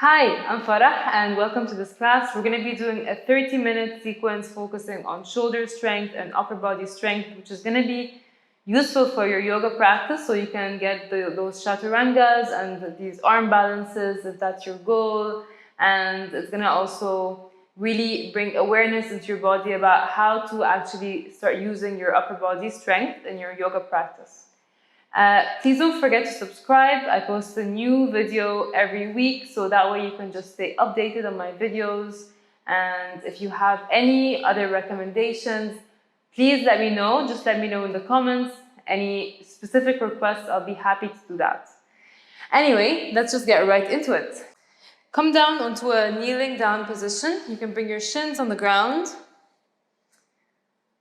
Hi, I'm Farah and welcome to this class. We're going to be doing a 30-minute sequence focusing on shoulder strength and upper body strength, which is going to be useful for your yoga practice so you can get those chaturangas and these arm balances if that's your goal. And it's going to also really bring awareness into your body about how to actually start using your upper body strength in your yoga practice. Please don't forget to subscribe. I post a new video every week, so that way you can just stay updated on my videos. And if you have any other recommendations, please let me know. Just let me know in the comments. Any specific requests, I'll be happy to do that. Anyway, let's just get right into it. Come down onto a kneeling down position. You can bring your shins on the ground.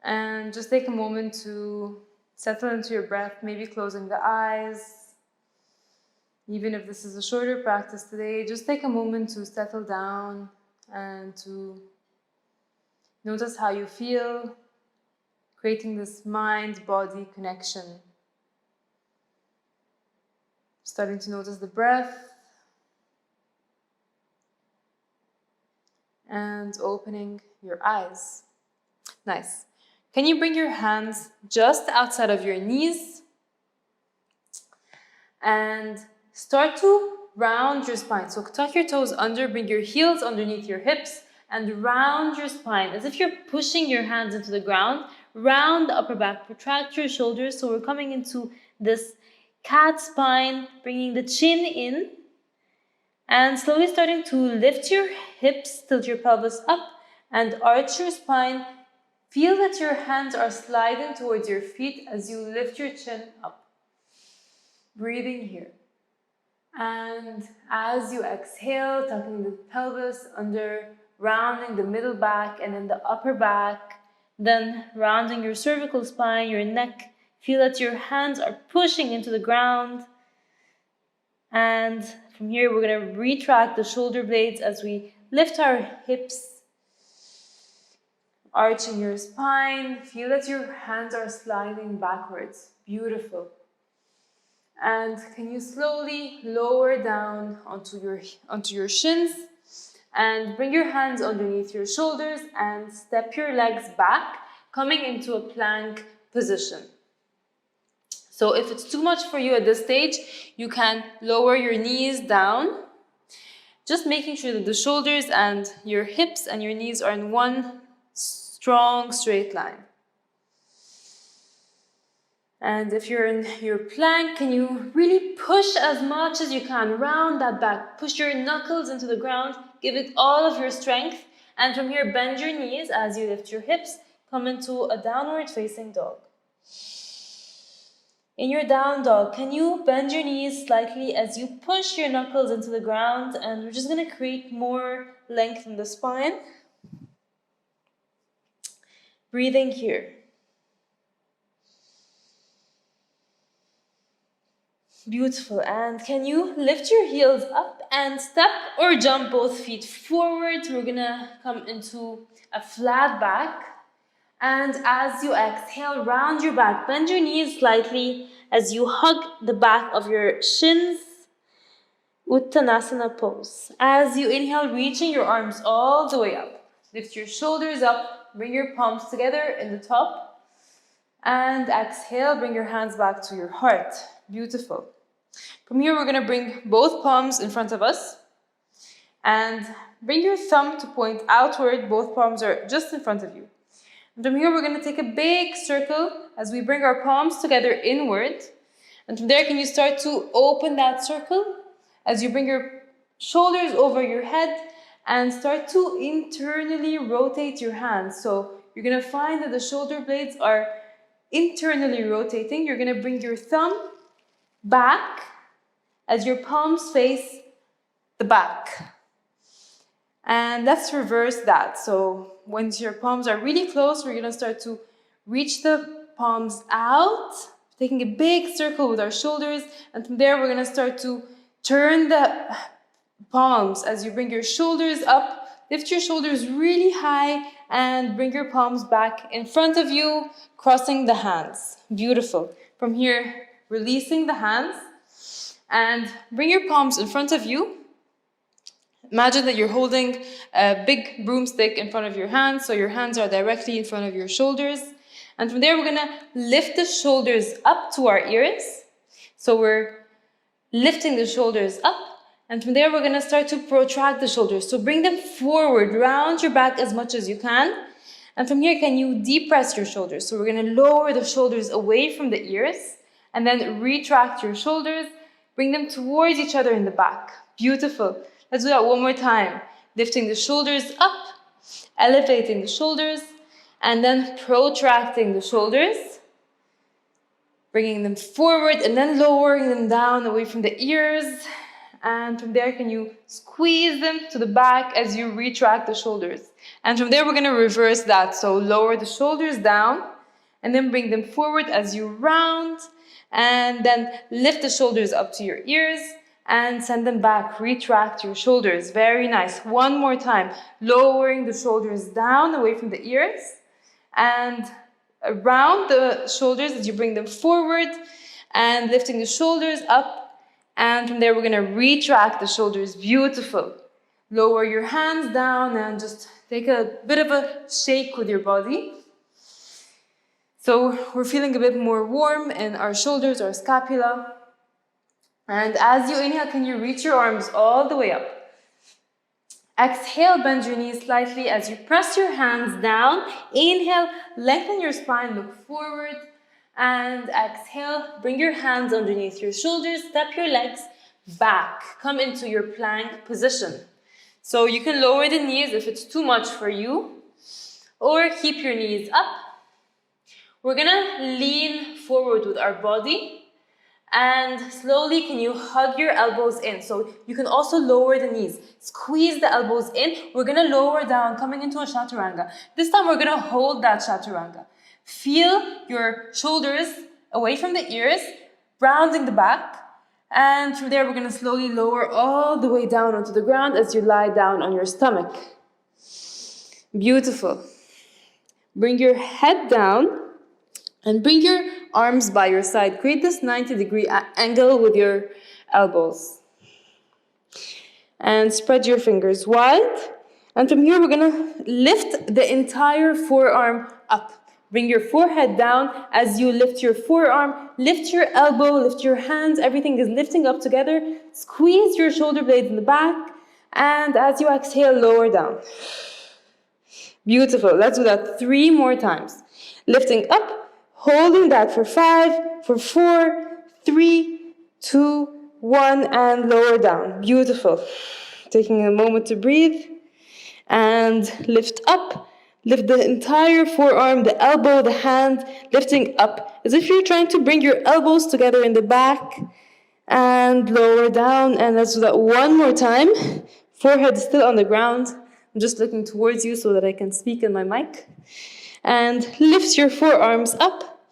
And just take a moment to settle into your breath, maybe closing the eyes. Even if this is a shorter practice today, just take a moment to settle down and to notice how you feel, creating this mind-body connection. Starting to notice the breath and opening your eyes. Nice. Can you bring your hands just outside of your knees and start to round your spine? So tuck your toes under, bring your heels underneath your hips and round your spine as if you're pushing your hands into the ground. Round the upper back, protract your shoulders. So we're coming into this cat spine, bringing the chin in and slowly starting to lift your hips, tilt your pelvis up and arch your spine. Feel that your hands are sliding towards your feet as you lift your chin up. Breathing here. And as you exhale, tucking the pelvis under, rounding the middle back and then the upper back, then rounding your cervical spine, your neck. Feel that your hands are pushing into the ground. And from here, we're going to retract the shoulder blades as we lift our hips, arching your spine. Feel that your hands are sliding backwards. Beautiful. And can you slowly lower down onto your shins and bring your hands underneath your shoulders and step your legs back, coming into a plank position. So if it's too much for you at this stage, you can lower your knees down, just making sure that the shoulders and your hips and your knees are in one strong straight line. And if you're in your plank, can you really push as much as you can? Round that back. Push your knuckles into the ground. Give it all of your strength. And from here, bend your knees as you lift your hips. Come into a downward facing dog. In your down dog, can you bend your knees slightly as you push your knuckles into the ground? And we're just going to create more length in the spine. Breathing here. Beautiful. And can you lift your heels up and step or jump both feet forward? We're gonna come into a flat back. And as you exhale, round your back. Bend your knees slightly as you hug the back of your shins. Uttanasana pose. As you inhale, reaching your arms all the way up. Lift your shoulders up. Bring your palms together in the top. And exhale, bring your hands back to your heart. Beautiful. From here, we're going to bring both palms in front of us. And bring your thumb to point outward. Both palms are just in front of you. And from here, we're going to take a big circle as we bring our palms together inward. And from there, can you start to open that circle as you bring your shoulders over your head and start to internally rotate your hands. So you're going to find that the shoulder blades are internally rotating. You're going to bring your thumb back as your palms face the back. And let's reverse that. So once your palms are really close, we're going to start to reach the palms out, taking a big circle with our shoulders. And from there, we're going to start to turn the palms as you bring your shoulders up. Lift your shoulders really high and bring your palms back in front of you, crossing the hands. Beautiful. From here, releasing the hands and bring your palms in front of you. imagine that you're holding a big broomstick in front of your hands, so your hands are directly in front of your shoulders. And from there, we're gonna lift the shoulders up to our ears. So we're lifting the shoulders up, and from there, we're gonna start to protract the shoulders. So bring them forward, round your back as much as you can. And from here, can you depress your shoulders? So we're gonna lower the shoulders away from the ears, and then retract your shoulders, bring them towards each other in the back. Beautiful. Let's do that one more time. Lifting the shoulders up, elevating the shoulders, and then protracting the shoulders, bringing them forward and then lowering them down away from the ears. And from there, can you squeeze them to the back as you retract the shoulders. And from there, we're gonna reverse that. So lower the shoulders down and then bring them forward as you round, and then lift the shoulders up to your ears and send them back. Retract your shoulders. Very nice. One more time. Lowering the shoulders down away from the ears and around the shoulders as you bring them forward, and lifting the shoulders up. And from there, we're going to retract the shoulders. Beautiful. Lower your hands down and just take a bit of a shake with your body. So we're feeling a bit more warm in our shoulders, our scapula. And as you inhale, can you reach your arms all the way up? Exhale, bend your knees slightly as you press your hands down. Inhale, lengthen your spine, look forward. And exhale, bring your hands underneath your shoulders, step your legs back. Come into your plank position. So you can lower the knees if it's too much for you, or keep your knees up. We're gonna lean forward with our body, and slowly can you hug your elbows in. So you can also lower the knees. Squeeze the elbows in. We're gonna lower down, coming into a chaturanga. This time we're gonna hold that chaturanga. Feel your shoulders away from the ears, rounding the back. And from there, we're going to slowly lower all the way down onto the ground as you lie down on your stomach. Beautiful. Bring your head down and bring your arms by your side. Create this 90-degree angle with your elbows. And spread your fingers wide. And from here, we're going to lift the entire forearm up. Bring your forehead down as you lift your forearm, lift your elbow, lift your hands. Everything is lifting up together. Squeeze your shoulder blades in the back. And as you exhale, lower down. Beautiful. Let's do that 3 more times. Lifting up, holding that for 5, for 4, 3, 2, 1, and lower down. Beautiful. Taking a moment to breathe. And lift up. Lift the entire forearm, the elbow, the hand, lifting up. As if you're trying to bring your elbows together in the back. And lower down. And let's do that one more time. Forehead is still on the ground. I'm just looking towards you so that I can speak in my mic. And lift your forearms up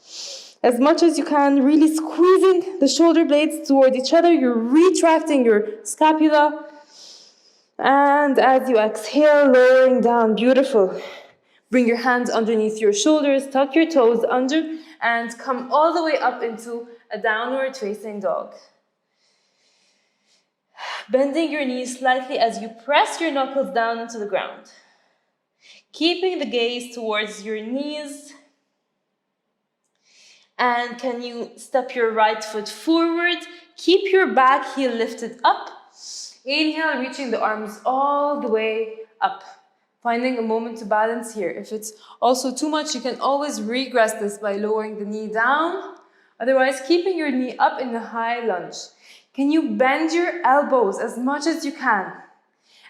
as much as you can, really squeezing the shoulder blades toward each other. You're retracting your scapula. And as you exhale, lowering down. Beautiful. Bring your hands underneath your shoulders, tuck your toes under, and come all the way up into a downward facing dog. Bending your knees slightly as you press your knuckles down into the ground. Keeping the gaze towards your knees. And can you step your right foot forward? Keep your back heel lifted up. Inhale, reaching the arms all the way up. Finding a moment to balance here. If it's also too much, you can always regress this by lowering the knee down. Otherwise, keeping your knee up in the high lunge. Can you bend your elbows as much as you can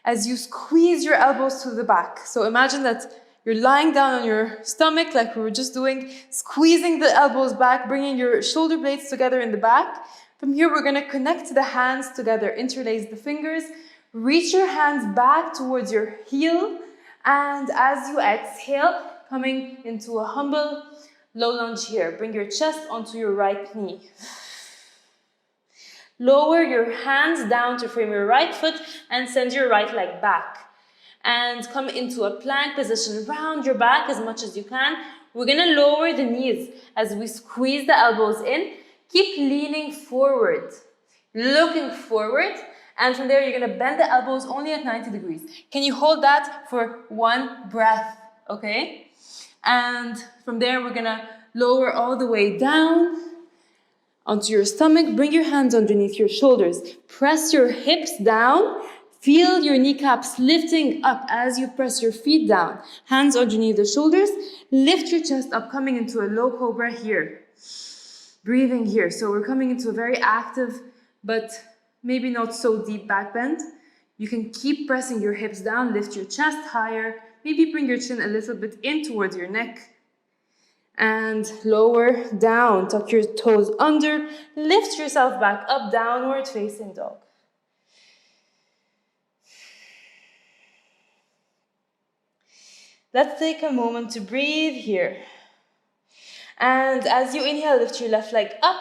as you squeeze your elbows to the back? So imagine that you're lying down on your stomach like we were just doing, squeezing the elbows back, bringing your shoulder blades together in the back. From here, we're going to connect the hands together, interlace the fingers, reach your hands back towards your heel. And as you exhale, coming into a humble low lunge here. Bring your chest onto your right knee. Lower your hands down to frame your right foot and send your right leg back. And come into a plank position. Round your back as much as you can. We're going to lower the knees as we squeeze the elbows in. Keep leaning forward, looking forward. And from there, you're gonna bend the elbows only at 90 degrees. Can you hold that for 1 breath, okay? And from there, we're gonna lower all the way down onto your stomach. Bring your hands underneath your shoulders. Press your hips down. Feel your kneecaps lifting up as you press your feet down. Hands underneath the shoulders. Lift your chest up, coming into a low cobra here. Breathing here. So we're coming into a very active, but maybe not so deep back bend. You can keep pressing your hips down. Lift your chest higher. Maybe bring your chin a little bit in towards your neck. And lower down. Tuck your toes under. Lift yourself back up, downward facing dog. Let's take a moment to breathe here. And as you inhale, lift your left leg up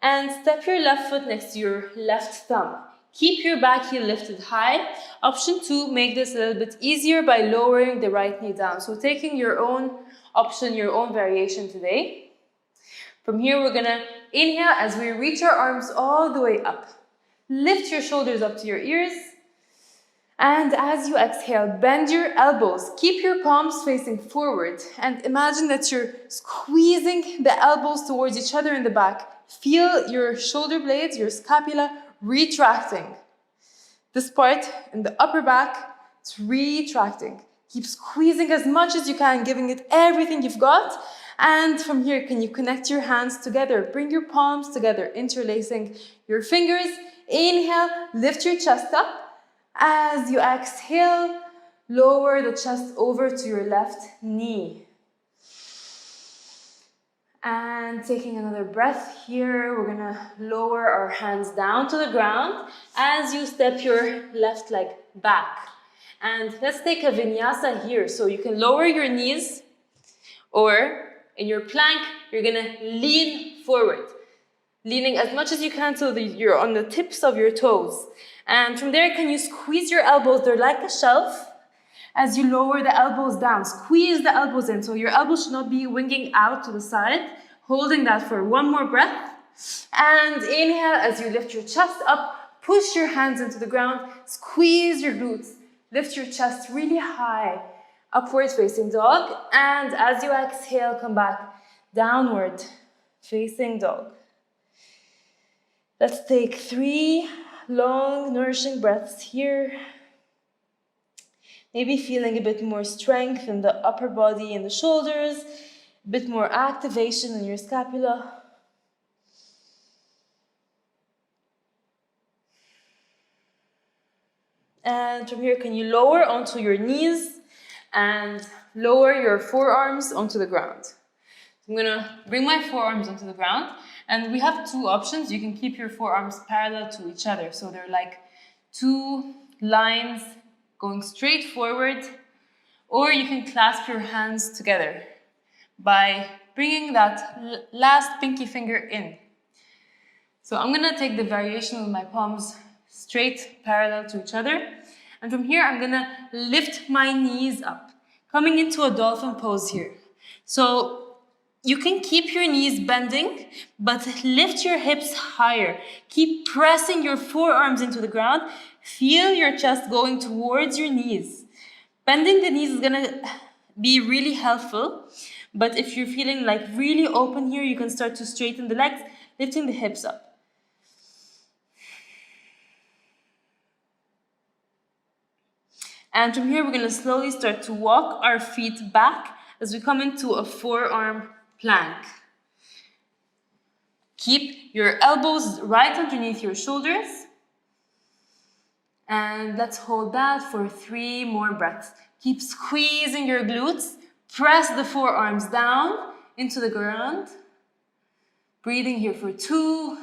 and step your left foot next to your left thumb. Keep your back heel lifted high. Option 2, make this a little bit easier by lowering the right knee down. So taking your own option, your own variation today. From here, we're gonna inhale as we reach our arms all the way up. Lift your shoulders up to your ears. And as you exhale, bend your elbows. Keep your palms facing forward. And imagine that you're squeezing the elbows towards each other in the back. Feel your shoulder blades, your scapula retracting. This part in the upper back, it's retracting. Keep squeezing as much as you can, giving it everything you've got. And from here, can you connect your hands together? Bring your palms together, interlacing your fingers. Inhale, lift your chest up. As you exhale, lower the chest over to your left knee. And taking another breath here, we're gonna lower our hands down to the ground as you step your left leg back. And let's take a vinyasa here. So you can lower your knees, or in your plank, you're gonna lean forward. Leaning as much as you can so that you're on the tips of your toes. And from there, can you squeeze your elbows? They're like a shelf. As you lower the elbows down, squeeze the elbows in. So your elbows should not be winging out to the side. Holding that for 1 more breath. And inhale as you lift your chest up. Push your hands into the ground. Squeeze your glutes. Lift your chest really high. Upward facing dog. And as you exhale, come back. Downward facing dog. Let's take 3 long, nourishing breaths here. Maybe feeling a bit more strength in the upper body and the shoulders, a bit more activation in your scapula. And from here, can you lower onto your knees and lower your forearms onto the ground? I'm gonna bring my forearms onto the ground. And we have 2 options. You can keep your forearms parallel to each other. So they're like 2 lines going straight forward. Or you can clasp your hands together by bringing that last pinky finger in. So I'm gonna take the variation with my palms straight parallel to each other. And from here, I'm gonna lift my knees up, coming into a dolphin pose here. So you can keep your knees bending, but lift your hips higher. Keep pressing your forearms into the ground. Feel your chest going towards your knees. Bending the knees is gonna be really helpful, but if you're feeling like really open here, you can start to straighten the legs, lifting the hips up. And from here, we're gonna slowly start to walk our feet back as we come into a forearm plank. Keep your elbows right underneath your shoulders. And let's hold that for 3 more breaths. Keep squeezing your glutes. Press the forearms down into the ground. Breathing here for 2.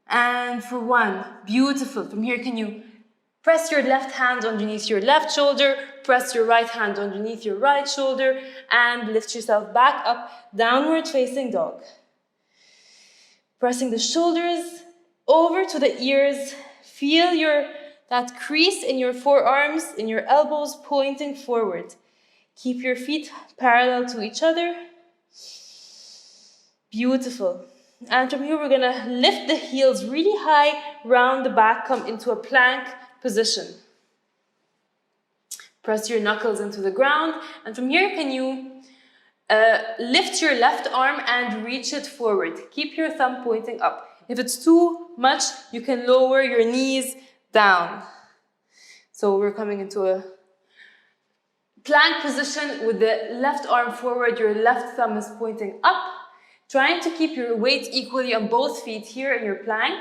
And for 1. Beautiful. From here, can you press your left hand underneath your left shoulder, press your right hand underneath your right shoulder, and lift yourself back up, downward facing dog. Pressing the shoulders over to the ears. Feel that crease in your forearms, in your elbows pointing forward. Keep your feet parallel to each other. Beautiful. And from here, we're gonna lift the heels really high, round the back, come into a plank position. Press your knuckles into the ground, and from here, can you lift your left arm and reach it forward. Keep your thumb pointing up. If it's too much, you can lower your knees down. So we're coming into a plank position with the left arm forward, your left thumb is pointing up. Trying to keep your weight equally on both feet here in your plank.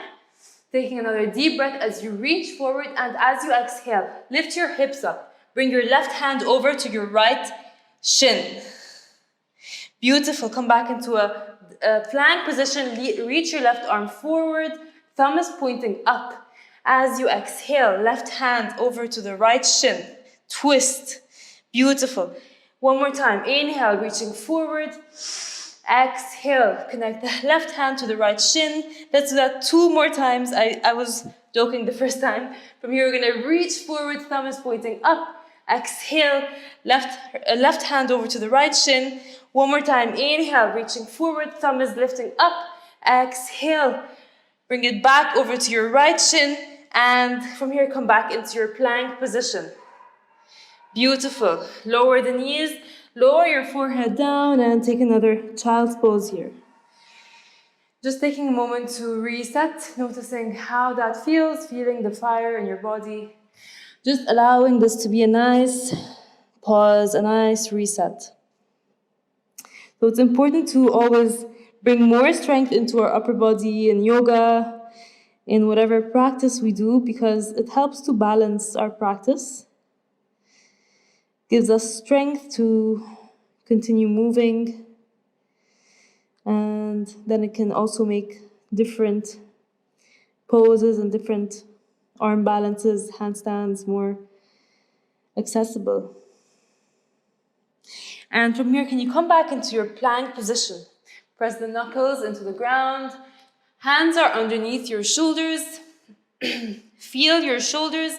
Taking another deep breath as you reach forward, and as you exhale, lift your hips up. Bring your left hand over to your right shin. Beautiful. Come back into a plank position. Reach your left arm forward. Thumb is pointing up. As you exhale, left hand over to the right shin. Twist. Beautiful. One more time. Inhale, reaching forward. Exhale, connect the left hand to the right shin. Let's do that 2 more times. I was joking the first time. From here, we're going to reach forward. Thumb is pointing up. Exhale, left hand over to the right shin. One more time. Inhale, reaching forward. Thumb is lifting up. Exhale, bring it back over to your right shin. And from here, come back into your plank position. Beautiful. Lower the knees. Lower your forehead down and take another child's pose here. Just taking a moment to reset, noticing how that feels, feeling the fire in your body. Just allowing this to be a nice pause, a nice reset. So it's important to always bring more strength into our upper body in yoga, in whatever practice we do, because it helps to balance our practice. Gives us strength to continue moving, and then it can also make different poses and different arm balances, handstands more accessible. And from here, can you come back into your plank position? Press the knuckles into the ground. Hands are underneath your shoulders. Feel your shoulders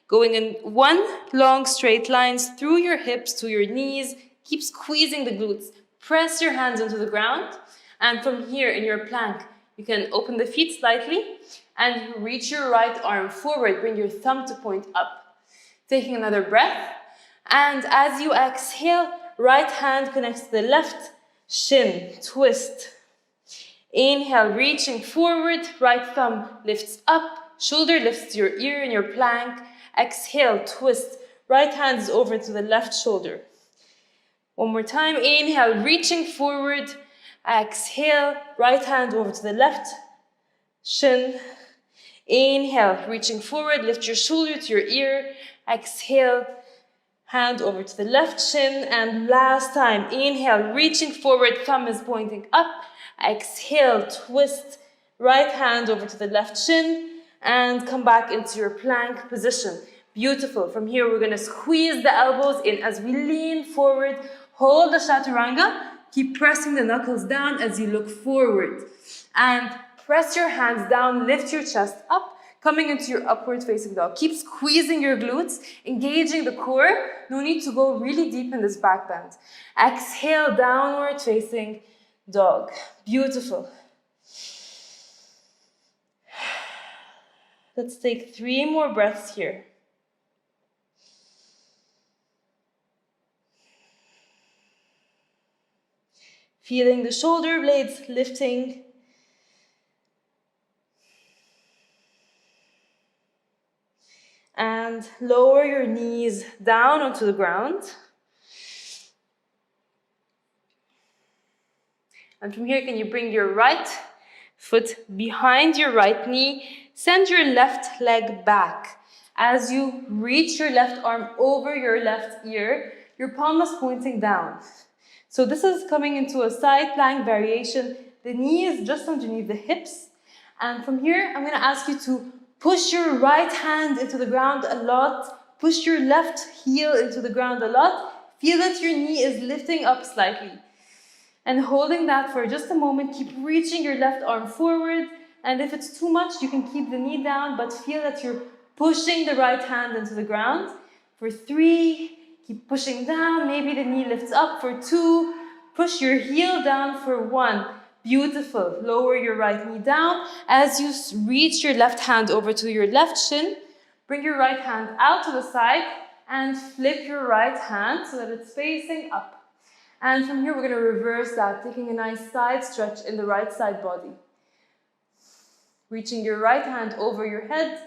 going in one long straight lines through your hips to your knees. Keep squeezing the glutes. Press your hands into the ground. And from here in your plank, you can open the feet slightly and reach your right arm forward. Bring your thumb to point up. Taking another breath. And as you exhale, right hand connects to the left shin. Twist. Inhale, reaching forward. Right thumb lifts up. Shoulder lifts to your ear in your plank. Exhale, twist. Right hand is over to the left shoulder. One more time. Inhale, reaching forward. Exhale, right hand over to the left shin. Inhale, reaching forward. Lift your shoulder to your ear. Exhale, hand over to the left shin. And last time. Inhale, reaching forward. Thumb is pointing up. Exhale, twist. Right hand over to the left shin. And come back into your plank position. Beautiful. From here, we're going to squeeze the elbows in as we lean forward. Hold the chaturanga. Keep pressing the knuckles down as you look forward. And press your hands down. Lift your chest up. Coming into your upward facing dog. Keep squeezing your glutes. Engaging the core. No need to go really deep in this back bend. Exhale, downward facing dog. Beautiful. Let's take 3 more breaths here. Feeling the shoulder blades lifting. And lower your knees down onto the ground. And from here, can you bring your right foot behind your right knee? Send your left leg back. As you reach your left arm over your left ear, your palm is pointing down. So this is coming into a side plank variation. The knee is just underneath the hips. And from here, I'm going to ask you to push your right hand into the ground a lot. Push your left heel into the ground a lot. Feel that your knee is lifting up slightly. And holding that for just a moment, keep reaching your left arm forward. And if it's too much, you can keep the knee down, but feel that you're pushing the right hand into the ground. For 3, keep pushing down. Maybe the knee lifts up. For 2, push your heel down. For 1, Beautiful. Lower your right knee down. As you reach your left hand over to your left shin, bring your right hand out to the side and flip your right hand so that it's facing up. And from here, we're going to reverse that, taking a nice side stretch in the right side body. Reaching your right hand over your head.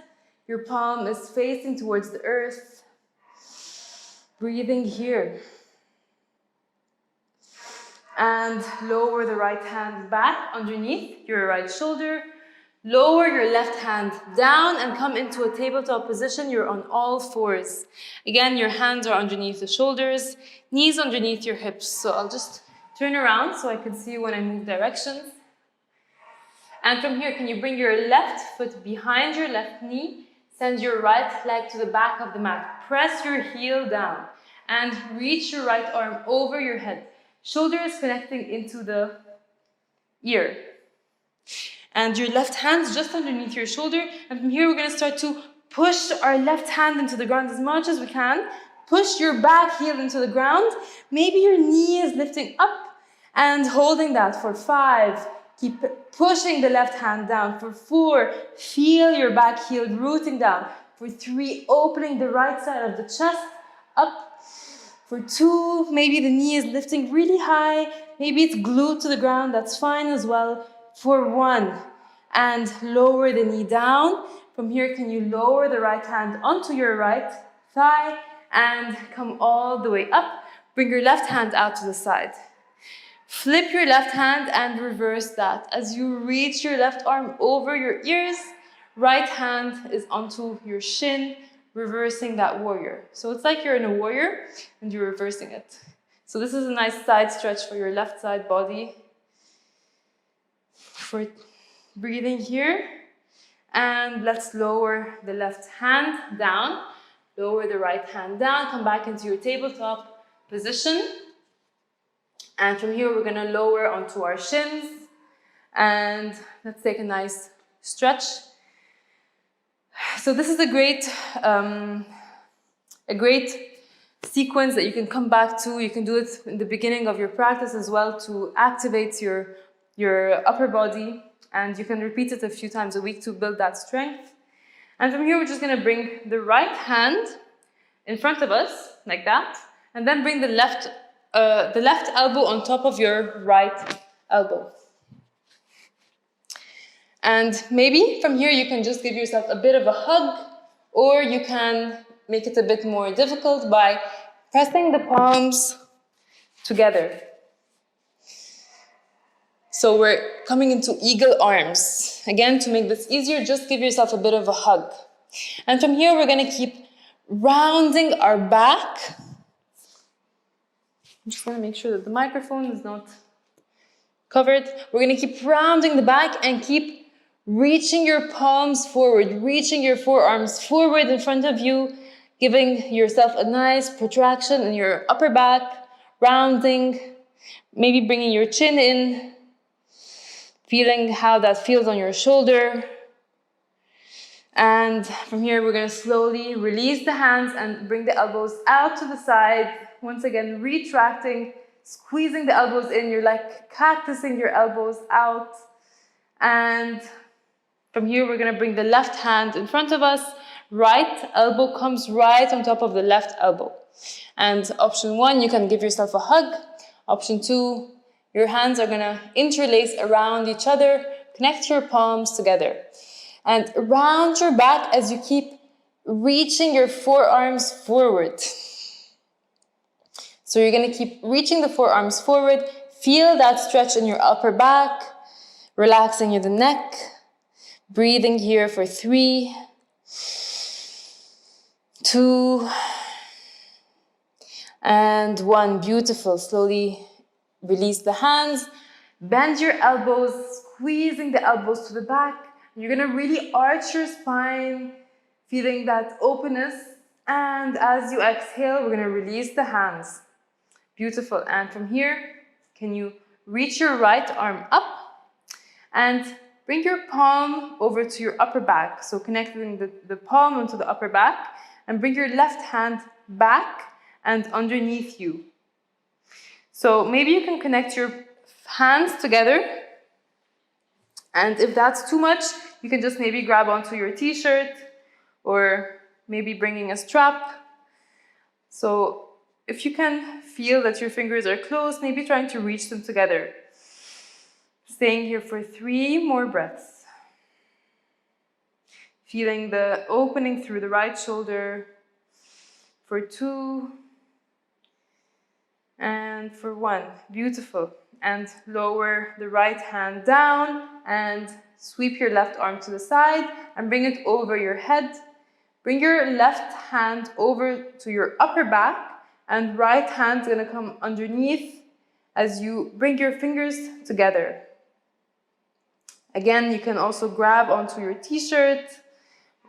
Your palm is facing towards the earth. Breathing here. And lower the right hand back underneath your right shoulder. Lower your left hand down and come into a tabletop position. You're on all fours. Again, your hands are underneath the shoulders, knees underneath your hips. So I'll just turn around so I can see you when I move directions. And from here, can you bring your left foot behind your left knee? Send your right leg to the back of the mat. Press your heel down and reach your right arm over your head. Shoulders connecting into the ear. And your left hand's just underneath your shoulder. And from here, we're going to start to push our left hand into the ground as much as we can. Push your back heel into the ground. Maybe your knee is lifting up and holding that for 5. Keep pushing the left hand down. For 4, feel your back heel rooting down. For 3, opening the right side of the chest up. For 2, maybe the knee is lifting really high. Maybe it's glued to the ground. That's fine as well. For 1, and lower the knee down. From here, can you lower the right hand onto your right thigh and come all the way up. Bring your left hand out to the side. Flip your left hand and reverse that. As you reach your left arm over your ears, right hand is onto your shin, reversing that warrior. So it's like you're in a warrior and you're reversing it. So this is a nice side stretch for your left side body. For breathing here. And let's lower the left hand down. Lower the right hand down. Come back into your tabletop position. And from here, we're going to lower onto our shins. And let's take a nice stretch. So this is a great sequence that you can come back to. You can do it in the beginning of your practice as well to activate your upper body. And you can repeat it a few times a week to build that strength. And from here, we're just going to bring the right hand in front of us, like that. And then bring the left elbow on top of your right elbow. And maybe from here, you can just give yourself a bit of a hug, or you can make it a bit more difficult by pressing the palms together. So we're coming into eagle arms. Again, to make this easier, just give yourself a bit of a hug. And from here, we're going to keep rounding our back. I just want to make sure that the microphone is not covered. We're going to keep rounding the back and keep reaching your palms forward, reaching your forearms forward in front of you, giving yourself a nice protraction in your upper back, rounding, maybe bringing your chin in, feeling how that feels on your shoulder. And from here, we're going to slowly release the hands and bring the elbows out to the side. Once again, retracting, squeezing the elbows in. You're like cactusing your elbows out. And from here, we're going to bring the left hand in front of us. Right elbow comes right on top of the left elbow. And option 1, you can give yourself a hug. Option 2, your hands are going to interlace around each other. Connect your palms together. And round your back as you keep reaching your forearms forward. So you're going to keep reaching the forearms forward. Feel that stretch in your upper back. Relaxing in the neck. Breathing here for 3, 2, and 1. Beautiful. Slowly release the hands. Bend your elbows, squeezing the elbows to the back. You're going to really arch your spine, feeling that openness. And as you exhale, we're going to release the hands. Beautiful. And from here, can you reach your right arm up and bring your palm over to your upper back. So connecting the palm onto the upper back, and bring your left hand back and underneath you. So maybe you can connect your hands together And if that's too much, you can just maybe grab onto your t-shirt or maybe bringing a strap. So if you can feel that your fingers are close, maybe trying to reach them together. Staying here for 3 more breaths. Feeling the opening through the right shoulder for 2 and for 1. Beautiful. And lower the right hand down and sweep your left arm to the side and bring it over your head. Bring your left hand over to your upper back and right hand's gonna come underneath as you bring your fingers together. Again, you can also grab onto your t-shirt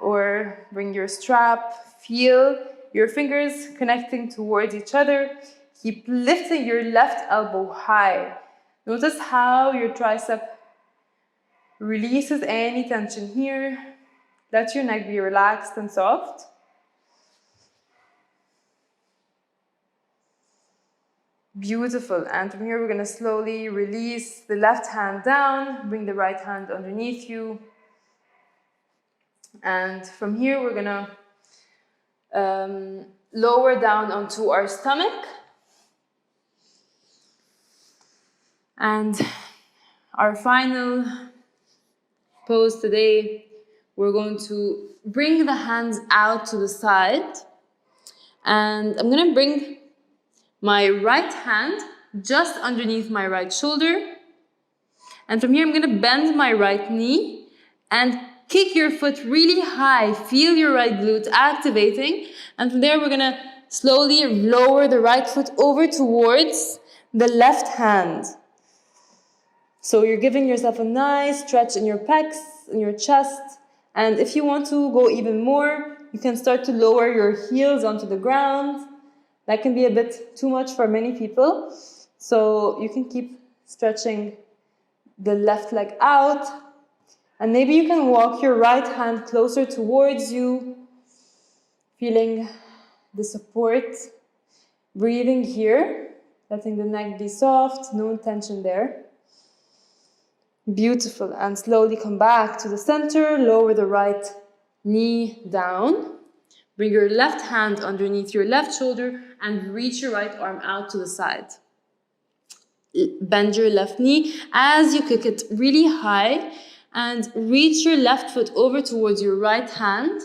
or bring your strap. Feel your fingers connecting towards each other. Keep lifting your left elbow high. Notice how your tricep releases any tension here. Let your neck be relaxed and soft. Beautiful. And from here, we're going to slowly release the left hand down. Bring the right hand underneath you. And from here, we're going to lower down onto our stomach. And our final pose today, we're going to bring the hands out to the side. And I'm going to bring my right hand just underneath my right shoulder. And from here, I'm going to bend my right knee and kick your foot really high. Feel your right glute activating. And from there, we're going to slowly lower the right foot over towards the left hand. So you're giving yourself a nice stretch in your pecs, in your chest. And if you want to go even more, you can start to lower your heels onto the ground. That can be a bit too much for many people. So you can keep stretching the left leg out. And maybe you can walk your right hand closer towards you, feeling the support. Breathing here, letting the neck be soft, no tension there. Beautiful. And slowly come back to the center, lower the right knee down. Bring your left hand underneath your left shoulder and reach your right arm out to the side. Bend your left knee as you kick it really high and reach your left foot over towards your right hand,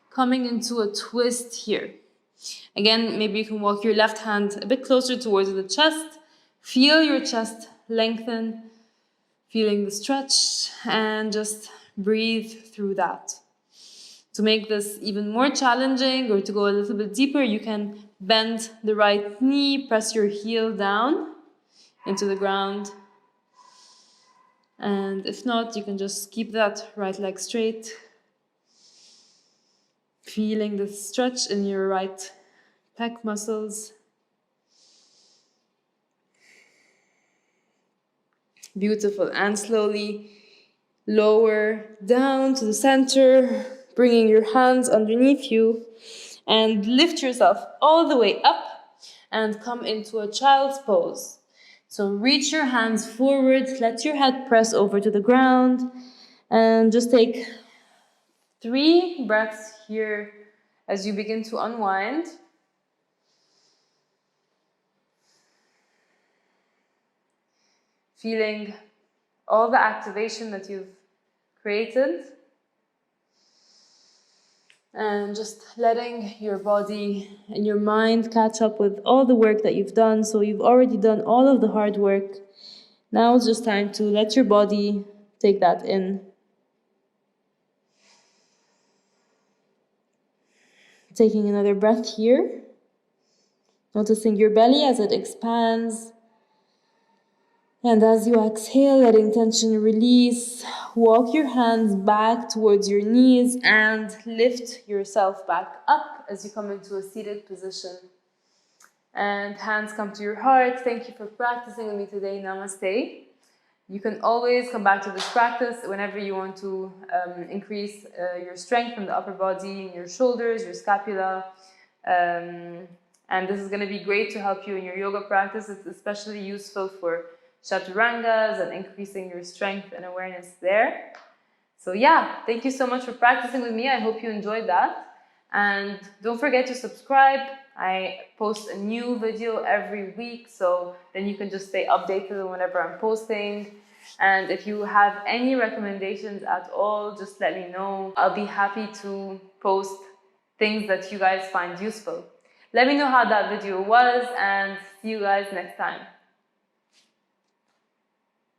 coming into a twist here. Again, maybe you can walk your left hand a bit closer towards the chest. Feel your chest lengthen, feeling the stretch, and just breathe through that. To make this even more challenging or to go a little bit deeper, you can bend the right knee, press your heel down into the ground. And if not, you can just keep that right leg straight. Feeling the stretch in your right pec muscles. Beautiful. And slowly lower down to the center, bringing your hands underneath you, and lift yourself all the way up and come into a child's pose. So reach your hands forward, let your head press over to the ground, and just take 3 breaths here as you begin to unwind. Feeling all the activation that you've created. And just letting your body and your mind catch up with all the work that you've done. So you've already done all of the hard work. Now it's just time to let your body take that in. Taking another breath here. Noticing your belly as it expands. And as you exhale, letting tension release, walk your hands back towards your knees and lift yourself back up as you come into a seated position. And hands come to your heart. Thank you for practicing with me today. Namaste. You can always come back to this practice whenever you want to increase your strength from the upper body, your shoulders, your scapula. And this is going to be great to help you in your yoga practice. It's especially useful for chaturangas and increasing your strength and awareness there. So yeah, thank you so much for practicing with me. I hope you enjoyed that. And don't forget to subscribe. I post a new video every week, so then you can just stay updated whenever I'm posting. And if you have any recommendations at all, just let me know. I'll be happy to post things that you guys find useful. Let me know how that video was, and see you guys next time.